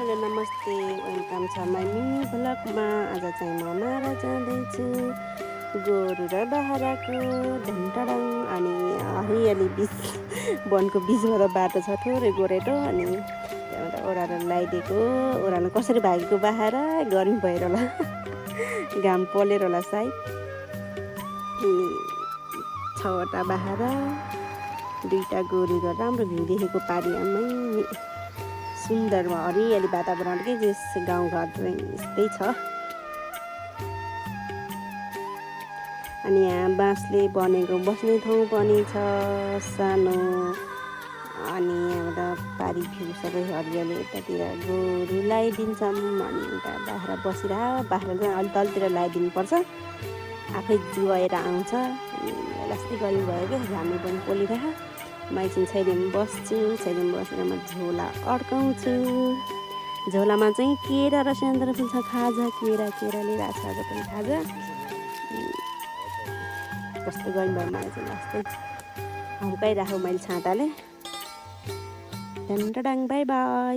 Hello नमस्ते, welcome छ my mini भ्लगमा। आज चाहिँ म मारा जाँदैछु गोरु र बाख्राको ढुन्टाडाङ। अनि हरियाली बिच वनको बिचबाट बाटो छ थोरै गोरेटो। अनि त्यहाँबाट ओह्रालो लगाइदिएको। ओह्रालो कसरी भागेको बाख्रा गर्मी भएर होला घाम पोलेर होला सायद। 6वटा बाख्रा 2टा गोरुको राम्रो भ्यू देखेको पारियामै। सुन्दर हरियाली वातावरण के जस गाउँघर यस्तै छ। अनि यहाँ बाँसले बनेको बस्ने ठाउँ पनि छ सानो। अनि यहाँबाट पारी भ्यू सबै हरियाली। यतातिर गोरु लगाइदिन्छौँ अनि उता बाख्रा बसिरह। बाख्रा चाहिँ अलि तलतिर लगाइदिनुपर्छ, आफै जुवाएर आउँछ। अनि लास्टै गरी भयो क्या, घामे पनि पोलिरह। म एकछिन छैदेमा बस्छु। छैदेमा बसेर म झोला अड्काउँछु। झोलामा चाहिँ केरा र स्यान्द्रा फुल छ। खाजा केरा लिइरहेको छ आज पनि खाजा। कस्तो गर्मी भयो, मलाई चाहिँ लास्टै हम्काइराखेको मैले छाताले। डन्डाडाङ, बाई बाई।